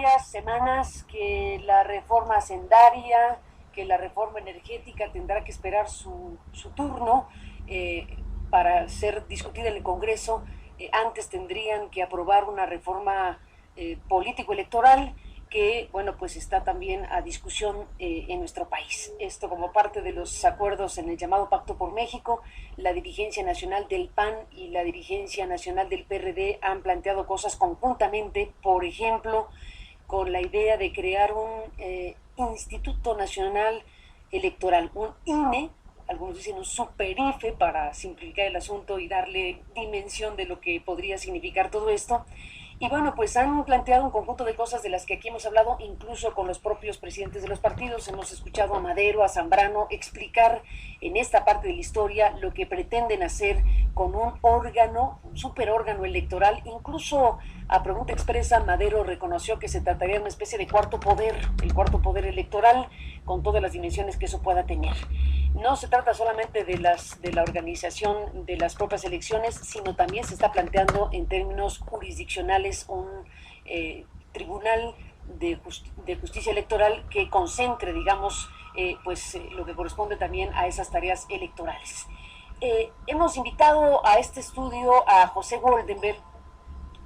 días, semanas, que la reforma hacendaria, que la reforma energética tendrá que esperar su turno para ser discutida en el Congreso. Antes tendrían que aprobar una reforma político-electoral que, bueno, pues está también a discusión en nuestro país. Esto como parte de los acuerdos en el llamado Pacto por México. La dirigencia nacional del PAN y la dirigencia nacional del PRD han planteado cosas conjuntamente, por ejemplo, con la idea de crear un Instituto Nacional Electoral, un INE, algunos dicen un superife para simplificar el asunto y darle dimensión de lo que podría significar todo esto. Y bueno, pues han planteado un conjunto de cosas de las que aquí hemos hablado, incluso con los propios presidentes de los partidos. Hemos escuchado a Madero, a Zambrano, explicar en esta parte de la historia lo que pretenden hacer con un órgano, un superórgano electoral. Incluso a pregunta expresa, Madero reconoció que se trataría de una especie de cuarto poder, el cuarto poder electoral, con todas las dimensiones que eso pueda tener. No se trata solamente de la organización de las propias elecciones, sino también se está planteando en términos jurisdiccionales un tribunal de justicia electoral que concentre, digamos, lo que corresponde también a esas tareas electorales. Hemos invitado a este estudio a José Goldenberg,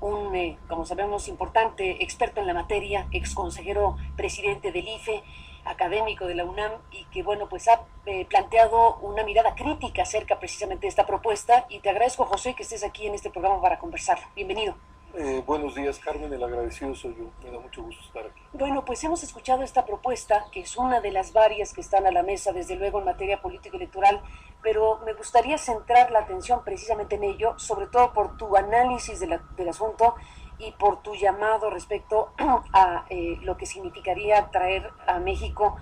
un, como sabemos, importante experto en la materia, ex consejero presidente del IFE, académico de la UNAM, y que, bueno, pues ha planteado una mirada crítica acerca precisamente de esta propuesta. Y te agradezco, José, que estés aquí en este programa para conversar. Bienvenido. Buenos días, Carmen, el agradecido soy yo, me da mucho gusto estar aquí. Bueno, pues hemos escuchado esta propuesta, que es una de las varias que están a la mesa, desde luego, en materia político-electoral, pero me gustaría centrar la atención precisamente en ello, sobre todo por tu análisis del asunto y por tu llamado respecto a lo que significaría traer a México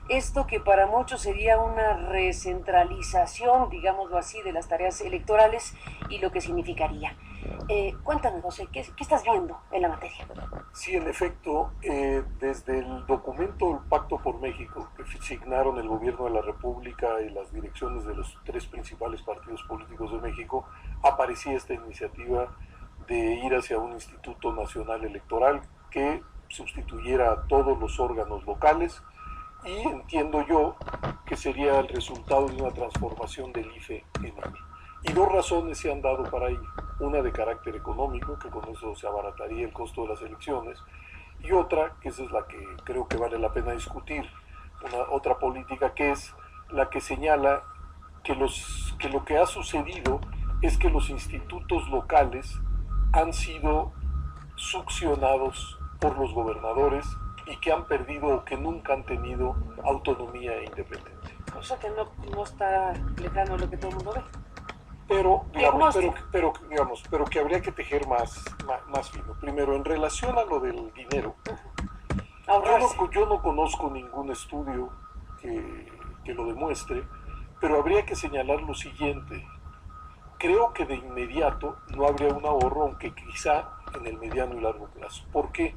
esto que para muchos sería una recentralización, digámoslo así, de las tareas electorales y lo que significaría. Cuéntame, José, ¿qué estás viendo en la materia? Sí, en efecto, desde el documento del Pacto por México, que signaron el gobierno de la República y las direcciones de los tres principales partidos políticos de México, aparecía esta iniciativa de ir hacia un Instituto Nacional Electoral que sustituyera a todos los órganos locales, y entiendo yo que sería el resultado de una transformación del IFE en INE. Y dos razones se han dado para ello. Una de carácter económico, que con eso se abarataría el costo de las elecciones, y otra, que esa es la que creo que vale la pena discutir, otra política, que es la que señala que lo que ha sucedido es que los institutos locales han sido succionados por los gobernadores y que han perdido o que nunca han tenido autonomía e independencia. O sea que no está lejano lo que todo el mundo ve. Pero que habría que tejer más fino. Primero, en relación a lo del dinero, yo no conozco ningún estudio que lo demuestre, pero habría que señalar lo siguiente. Creo que de inmediato no habría un ahorro, aunque quizá en el mediano y largo plazo. ¿Por qué?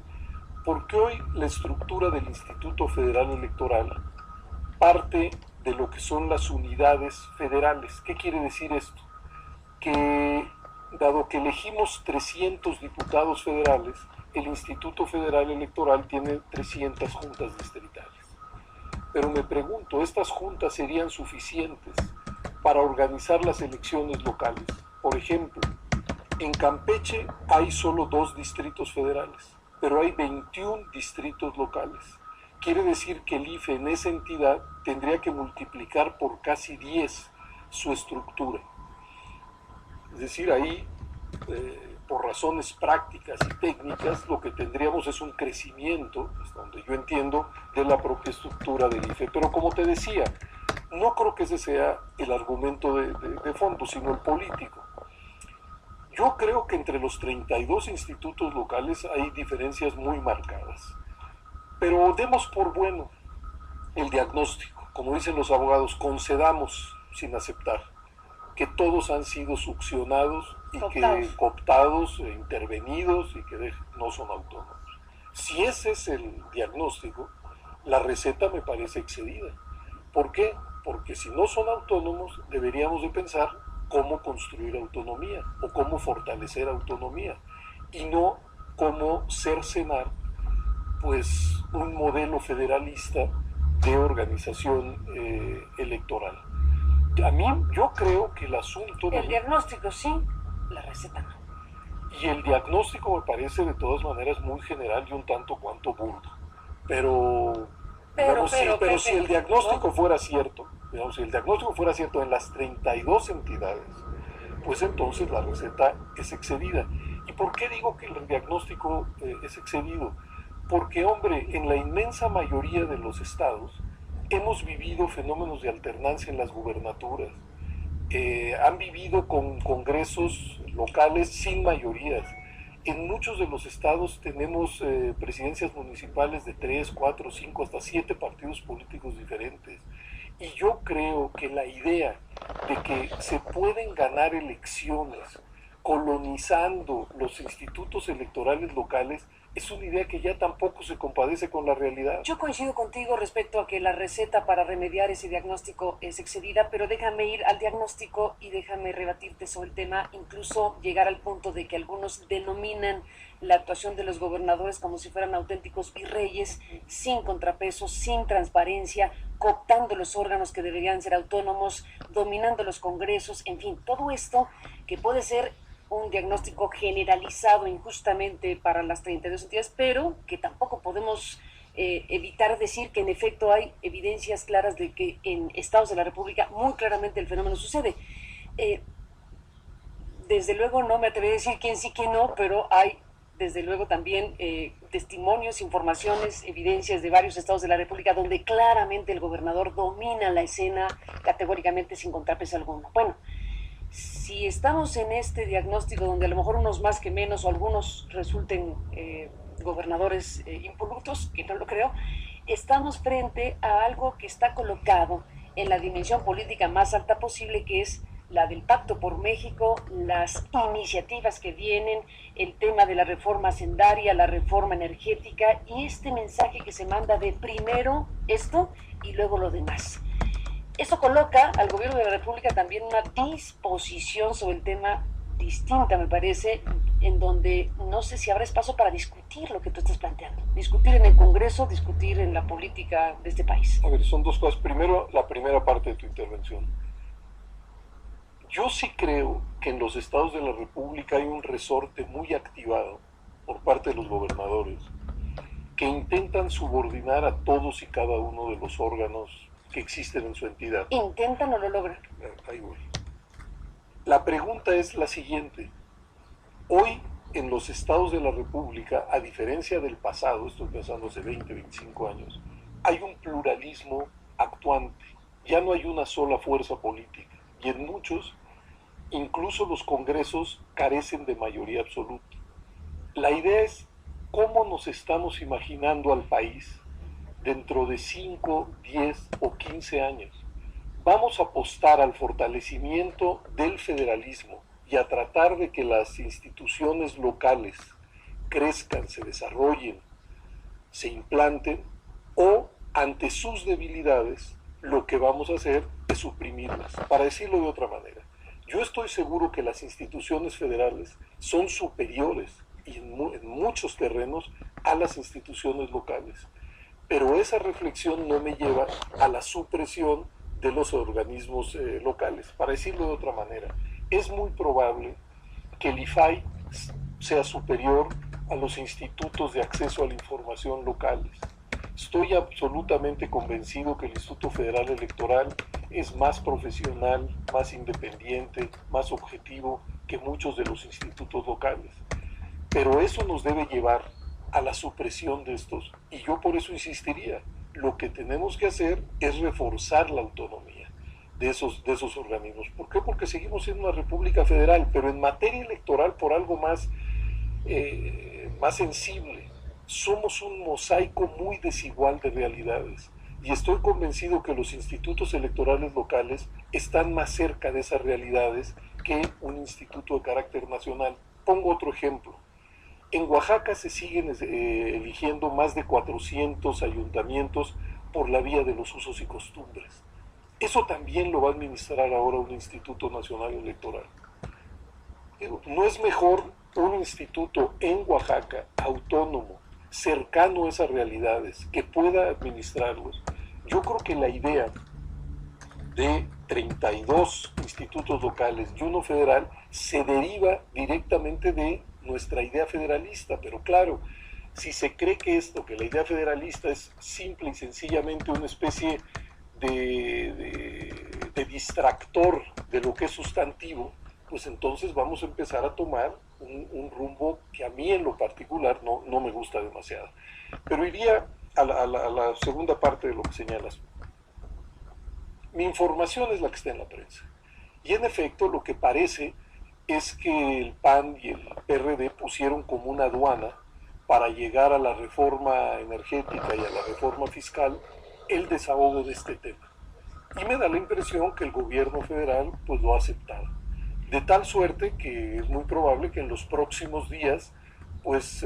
Porque hoy la estructura del Instituto Federal Electoral parte de lo que son las unidades federales. ¿Qué quiere decir esto? Que dado que elegimos 300 diputados federales, el Instituto Federal Electoral tiene 300 juntas distritales. Pero me pregunto, ¿estas juntas serían suficientes para organizar las elecciones locales? Por ejemplo, en Campeche hay solo 2 distritos federales, pero hay 21 distritos locales. Quiere decir que el IFE en esa entidad tendría que multiplicar por casi 10 su estructura. Es decir, ahí, por razones prácticas y técnicas, lo que tendríamos es un crecimiento, hasta donde yo entiendo, de la propia estructura del IFE. Pero como te decía, no creo que ese sea el argumento de fondo, sino el político. Yo creo que entre los 32 institutos locales hay diferencias muy marcadas. Pero demos por bueno el diagnóstico. Como dicen los abogados, concedamos sin aceptar que todos han sido succionados y que cooptados, intervenidos y que no son autónomos. Si ese es el diagnóstico, la receta me parece excedida. ¿Por qué? Porque si no son autónomos, deberíamos de pensar cómo construir autonomía o cómo fortalecer autonomía y no cómo cercenar pues un modelo federalista de organización electoral. Yo creo que el asunto... El diagnóstico sí, la receta no. Y el diagnóstico me parece de todas maneras muy general y un tanto cuanto burdo. Pero si el diagnóstico fuera cierto, digamos, si el diagnóstico fuera cierto en las 32 entidades, pues entonces la receta es excedida. ¿Y por qué digo que el diagnóstico es excedido? Porque, hombre, en la inmensa mayoría de los estados hemos vivido fenómenos de alternancia en las gubernaturas. Han vivido con congresos locales sin mayorías. En muchos de los estados tenemos presidencias municipales de 3, 4, 5, hasta 7 partidos políticos diferentes. Y yo creo que la idea de que se pueden ganar elecciones colonizando los institutos electorales locales es una idea que ya tampoco se compadece con la realidad. Yo coincido contigo respecto a que la receta para remediar ese diagnóstico es excedida, pero déjame ir al diagnóstico y déjame rebatirte sobre el tema, incluso llegar al punto de que algunos denominan la actuación de los gobernadores como si fueran auténticos virreyes, sin contrapesos, sin transparencia, cooptando los órganos que deberían ser autónomos, dominando los congresos, en fin, todo esto que puede ser un diagnóstico generalizado injustamente para las 32 entidades, pero que tampoco podemos evitar decir que en efecto hay evidencias claras de que en estados de la República muy claramente el fenómeno sucede. Desde luego no me atreveré a decir quién sí, quién no, pero hay desde luego también testimonios, informaciones, evidencias de varios estados de la República donde claramente el gobernador domina la escena categóricamente sin contrapeso alguno. Bueno, si estamos en este diagnóstico donde a lo mejor unos más que menos o algunos resulten gobernadores impolutos, que no lo creo, estamos frente a algo que está colocado en la dimensión política más alta posible, que es la del Pacto por México, las iniciativas que vienen, el tema de la reforma hacendaria, la reforma energética y este mensaje que se manda de primero esto y luego lo demás. Eso coloca al gobierno de la República también una disposición sobre el tema distinta, me parece, en donde no sé si habrá espacio para discutir lo que tú estás planteando. Discutir en el Congreso, discutir en la política de este país. A ver, son dos cosas. Primero, la primera parte de tu intervención. Yo sí creo que en los estados de la República hay un resorte muy activado por parte de los gobernadores que intentan subordinar a todos y cada uno de los órganos que existen en su entidad. ¿Intentan o lo logran? Ahí voy. La pregunta es la siguiente. Hoy, en los estados de la República, a diferencia del pasado, estoy pensando hace 20, 25 años, hay un pluralismo actuante. Ya no hay una sola fuerza política. Y en muchos, incluso los congresos carecen de mayoría absoluta. La idea es cómo nos estamos imaginando al país dentro de 5, 10 o 15 años. Vamos a apostar al fortalecimiento del federalismo y a tratar de que las instituciones locales crezcan, se desarrollen, se implanten, o ante sus debilidades lo que vamos a hacer es suprimirlas. Para decirlo de otra manera, yo estoy seguro que las instituciones federales son superiores y en muchos terrenos a las instituciones locales. Pero esa reflexión no me lleva a la supresión de los organismos locales. Para decirlo de otra manera, es muy probable que el IFAI sea superior a los institutos de acceso a la información locales. Estoy absolutamente convencido que el Instituto Federal Electoral es más profesional, más independiente, más objetivo que muchos de los institutos locales. Pero eso nos debe llevar a la supresión de estos, y yo por eso insistiría, lo que tenemos que hacer es reforzar la autonomía de esos organismos. ¿Por qué? Porque seguimos siendo una república federal, pero en materia electoral, por algo más sensible, somos un mosaico muy desigual de realidades, y estoy convencido que los institutos electorales locales están más cerca de esas realidades que un instituto de carácter nacional. Pongo otro ejemplo. En Oaxaca se siguen eligiendo más de 400 ayuntamientos por la vía de los usos y costumbres. Eso también lo va a administrar ahora un Instituto Nacional Electoral. ¿No es mejor un instituto en Oaxaca, autónomo, cercano a esas realidades, que pueda administrarlos. Yo creo que la idea de 32 institutos locales y uno federal se deriva directamente de nuestra idea federalista, pero claro, si se cree que la idea federalista es simple y sencillamente una especie de distractor de lo que es sustantivo, pues entonces vamos a empezar a tomar un rumbo que a mí en lo particular no me gusta demasiado. Pero iría a la segunda parte de lo que señalas. Mi información es la que está en la prensa. Y en efecto lo que parece es que el PAN y el PRD pusieron como una aduana para llegar a la reforma energética y a la reforma fiscal el desahogo de este tema. Y me da la impresión que el gobierno federal pues lo ha aceptado. De tal suerte que es muy probable que en los próximos días pues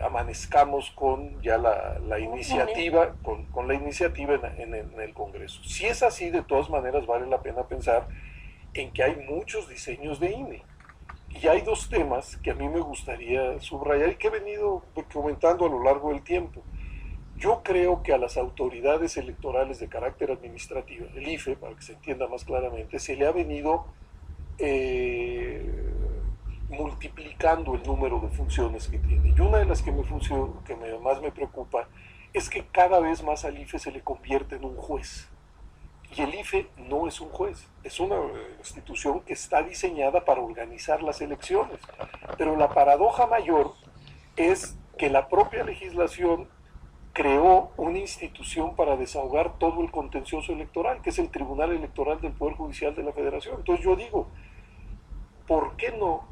amanezcamos con ya la iniciativa, con la iniciativa en el Congreso. Si es así, de todas maneras vale la pena pensar en que hay muchos diseños de INE. Y hay dos temas que a mí me gustaría subrayar y que he venido comentando a lo largo del tiempo. Yo creo que a las autoridades electorales de carácter administrativo, el IFE, para que se entienda más claramente, se le ha venido multiplicando el número de funciones que tiene. Y una de las que más me preocupa es que cada vez más al IFE se le convierte en un juez. Y el IFE no es un juez, es una institución que está diseñada para organizar las elecciones. Pero la paradoja mayor es que la propia legislación creó una institución para desahogar todo el contencioso electoral, que es el Tribunal Electoral del Poder Judicial de la Federación. Entonces yo digo, ¿por qué no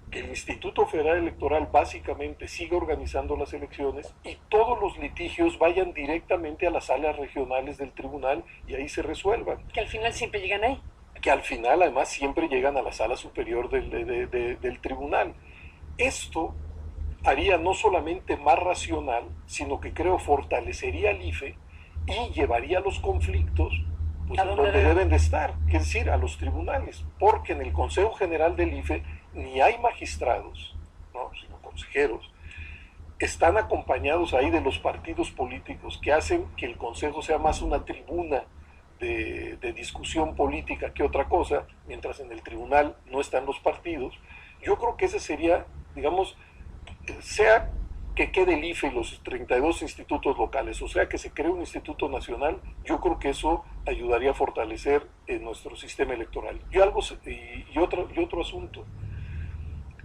que el Instituto Federal Electoral básicamente siga organizando las elecciones y todos los litigios vayan directamente a las salas regionales del tribunal y ahí se resuelvan? Que al final siempre llegan ahí. Que al final además siempre llegan a la sala superior del tribunal. Esto haría no solamente más racional, sino que creo fortalecería al IFE y llevaría los conflictos pues, donde deben de estar, es decir, a los tribunales, porque en el Consejo General del IFE ni hay magistrados, ¿no?, sino consejeros. Están acompañados ahí de los partidos políticos que hacen que el Consejo sea más una tribuna de discusión política que otra cosa, mientras en el tribunal no están los partidos. Yo creo que ese sería, digamos, sea que quede el IFE y los 32 institutos locales, o sea que se cree un instituto nacional, yo creo que eso ayudaría a fortalecer nuestro sistema electoral. Y otro asunto.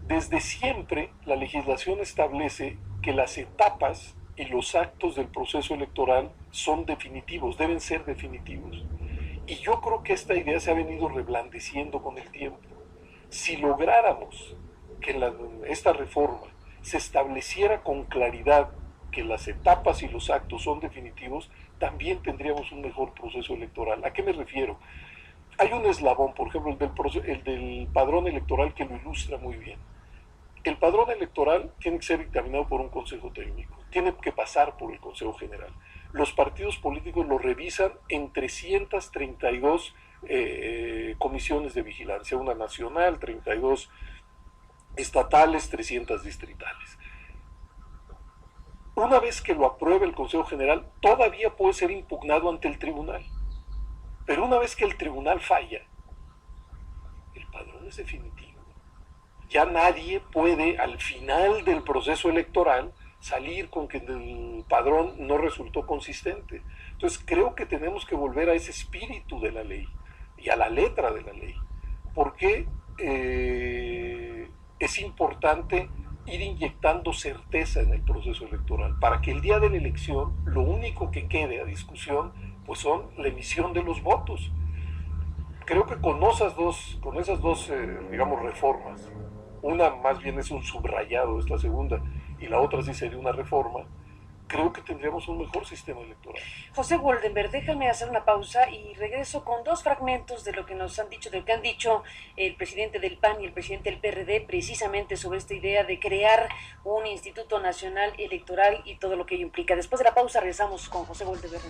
Desde siempre la legislación establece que las etapas y los actos del proceso electoral son definitivos, deben ser definitivos. Y yo creo que esta idea se ha venido reblandeciendo con el tiempo. Si lográramos que esta reforma se estableciera con claridad que las etapas y los actos son definitivos, también tendríamos un mejor proceso electoral. ¿A qué me refiero? Hay un eslabón, por ejemplo, el del padrón electoral, que lo ilustra muy bien. El padrón electoral tiene que ser dictaminado por un consejo técnico, tiene que pasar por el Consejo General. Los partidos políticos lo revisan en 332 comisiones de vigilancia, una nacional, 32 estatales, 300 distritales. Una vez que lo apruebe el Consejo General, todavía puede ser impugnado ante el tribunal. Pero una vez que el tribunal falla, el padrón es definitivo. Ya nadie puede, al final del proceso electoral, salir con que el padrón no resultó consistente. Entonces creo que tenemos que volver a ese espíritu de la ley y a la letra de la ley, porque es importante ir inyectando certeza en el proceso electoral, para que el día de la elección lo único que quede a discusión pues son la emisión de los votos. Creo que con esas dos digamos, reformas, una más bien es un subrayado, es la segunda, y la otra sí sería una reforma, creo que tendríamos un mejor sistema electoral. José Goldenberg, déjame hacer una pausa y regreso con dos fragmentos de lo que nos han dicho, de lo que han dicho el presidente del PAN y el presidente del PRD, precisamente sobre esta idea de crear un Instituto Nacional Electoral y todo lo que ello implica. Después de la pausa regresamos con José Goldenberg.